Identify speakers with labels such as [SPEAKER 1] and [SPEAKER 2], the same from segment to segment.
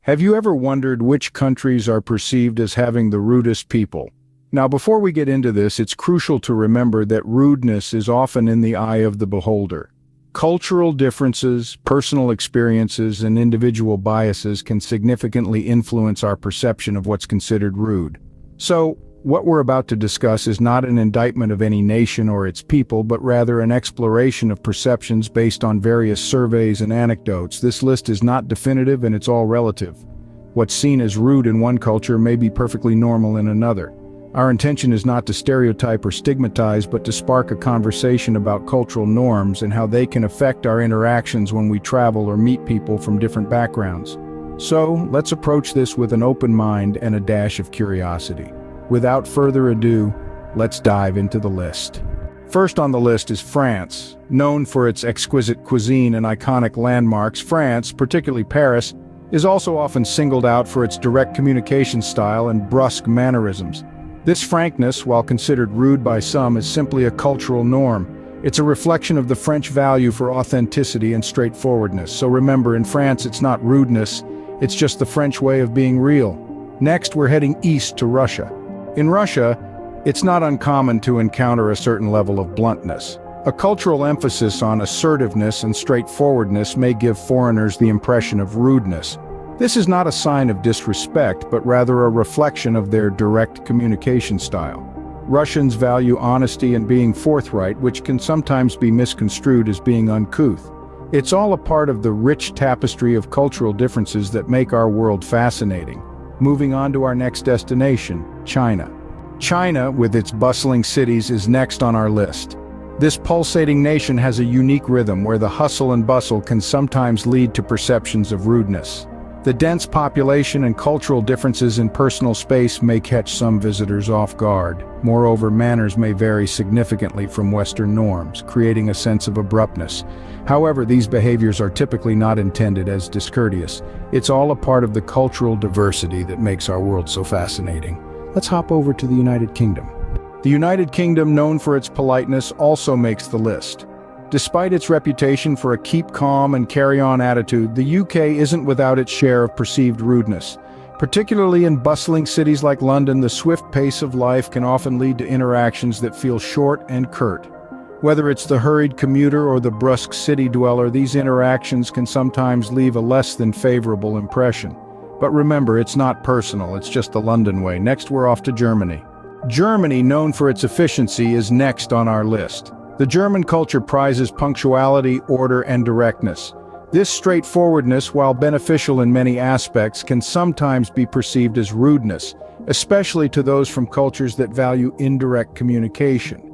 [SPEAKER 1] Have you ever wondered which countries are perceived as having the rudest people? Now, before we get into this, it's crucial to remember that rudeness is often in the eye of the beholder. Cultural differences, personal experiences, and individual biases can significantly influence our perception of what's considered rude. So, what we're about to discuss is not an indictment of any nation or its people, but rather an exploration of perceptions based on various surveys and anecdotes. This list is not definitive and it's all relative. What's seen as rude in one culture may be perfectly normal in another. Our intention is not to stereotype or stigmatize, but to spark a conversation about cultural norms and how they can affect our interactions when we travel or meet people from different backgrounds. So, let's approach this with an open mind and a dash of curiosity. Without further ado, let's dive into the list. First on the list is France. Known for its exquisite cuisine and iconic landmarks, France, particularly Paris, is also often singled out for its direct communication style and brusque mannerisms. This frankness, while considered rude by some, is simply a cultural norm. It's a reflection of the French value for authenticity and straightforwardness. So remember, in France it's not rudeness, it's just the French way of being real. Next, we're heading east to Russia. In Russia, it's not uncommon to encounter a certain level of bluntness. A cultural emphasis on assertiveness and straightforwardness may give foreigners the impression of rudeness. This is not a sign of disrespect, but rather a reflection of their direct communication style. Russians value honesty and being forthright, which can sometimes be misconstrued as being uncouth. It's all a part of the rich tapestry of cultural differences that make our world fascinating. Moving on to our next destination, China. China, with its bustling cities, is next on our list. This pulsating nation has a unique rhythm where the hustle and bustle can sometimes lead to perceptions of rudeness. The dense population and cultural differences in personal space may catch some visitors off guard. Moreover, manners may vary significantly from Western norms, creating a sense of abruptness. However, these behaviors are typically not intended as discourteous. It's all a part of the cultural diversity that makes our world so fascinating. Let's hop over to the United Kingdom. The United Kingdom, known for its politeness, also makes the list. Despite its reputation for a keep calm and carry on attitude, the UK isn't without its share of perceived rudeness. Particularly in bustling cities like London, the swift pace of life can often lead to interactions that feel short and curt. Whether it's the hurried commuter or the brusque city dweller, these interactions can sometimes leave a less than favorable impression. But remember, it's not personal, it's just the London way. Next, we're off to Germany. Germany, known for its efficiency, is next on our list. The German culture prizes punctuality, order, and directness. This straightforwardness, while beneficial in many aspects, can sometimes be perceived as rudeness, especially to those from cultures that value indirect communication.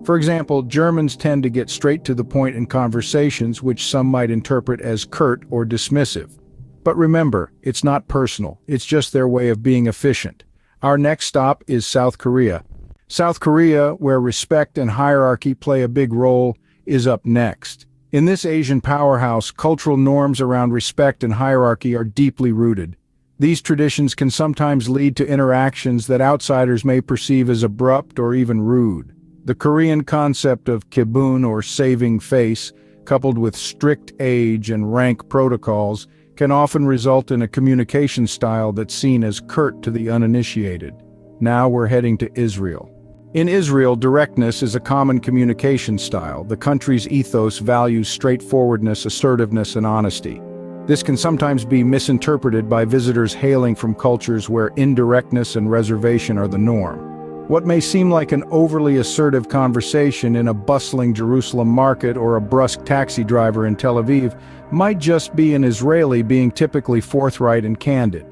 [SPEAKER 1] For example, Germans tend to get straight to the point in conversations, which some might interpret as curt or dismissive. But remember, it's not personal, it's just their way of being efficient. Our next stop is South Korea. South Korea, where respect and hierarchy play a big role, is up next. In this Asian powerhouse, cultural norms around respect and hierarchy are deeply rooted. These traditions can sometimes lead to interactions that outsiders may perceive as abrupt or even rude. The Korean concept of kibun, or saving face, coupled with strict age and rank protocols, can often result in a communication style that's seen as curt to the uninitiated. Now we're heading to Israel. In Israel, directness is a common communication style. The country's ethos values straightforwardness, assertiveness, and honesty. This can sometimes be misinterpreted by visitors hailing from cultures where indirectness and reservation are the norm. What may seem like an overly assertive conversation in a bustling Jerusalem market or a brusque taxi driver in Tel Aviv might just be an Israeli being typically forthright and candid.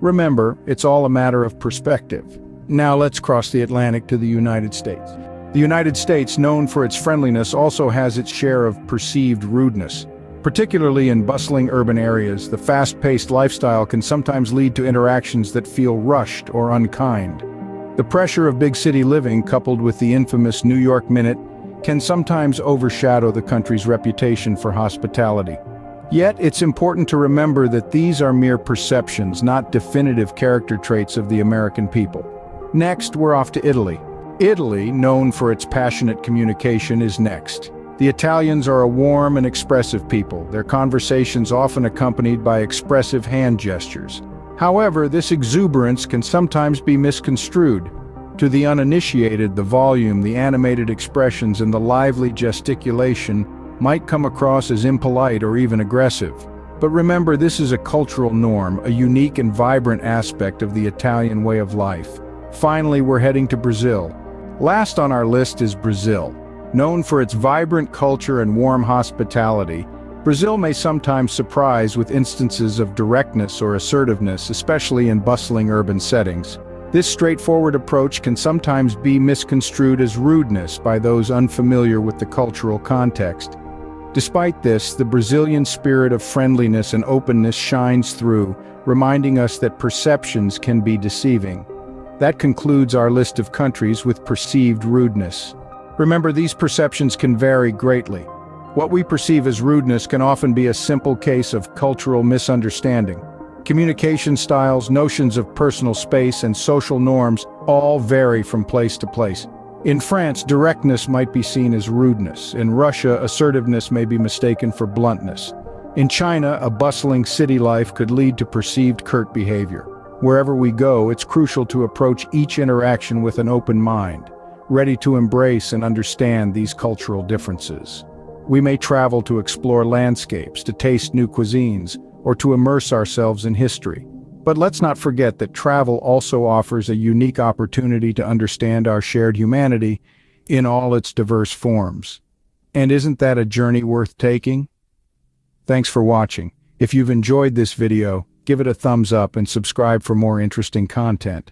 [SPEAKER 1] Remember, it's all a matter of perspective. Now let's cross the Atlantic to the United States. The United States, known for its friendliness, also has its share of perceived rudeness. Particularly in bustling urban areas, the fast-paced lifestyle can sometimes lead to interactions that feel rushed or unkind. The pressure of big city living, coupled with the infamous New York Minute, can sometimes overshadow the country's reputation for hospitality. Yet, it's important to remember that these are mere perceptions, not definitive character traits of the American people. Next, we're off to Italy. Italy, known for its passionate communication, is next. The Italians are a warm and expressive people, their conversations often accompanied by expressive hand gestures. However, this exuberance can sometimes be misconstrued. To the uninitiated, the volume, the animated expressions, and the lively gesticulation might come across as impolite or even aggressive. But remember, this is a cultural norm, a unique and vibrant aspect of the Italian way of life. Finally, we're heading to Brazil. Last on our list is Brazil. Known for its vibrant culture and warm hospitality, Brazil may sometimes surprise with instances of directness or assertiveness, especially in bustling urban settings. This straightforward approach can sometimes be misconstrued as rudeness by those unfamiliar with the cultural context. Despite this, the Brazilian spirit of friendliness and openness shines through, reminding us that perceptions can be deceiving. That concludes our list of countries with perceived rudeness. Remember, these perceptions can vary greatly. What we perceive as rudeness can often be a simple case of cultural misunderstanding. Communication styles, notions of personal space, and social norms all vary from place to place. In France, directness might be seen as rudeness. In Russia, assertiveness may be mistaken for bluntness. In China, a bustling city life could lead to perceived curt behavior. Wherever we go, it's crucial to approach each interaction with an open mind, ready to embrace and understand these cultural differences. We may travel to explore landscapes, to taste new cuisines, or to immerse ourselves in history. But let's not forget that travel also offers a unique opportunity to understand our shared humanity in all its diverse forms. And isn't that a journey worth taking? Thanks for watching. If you've enjoyed this video, give it a thumbs up and subscribe for more interesting content.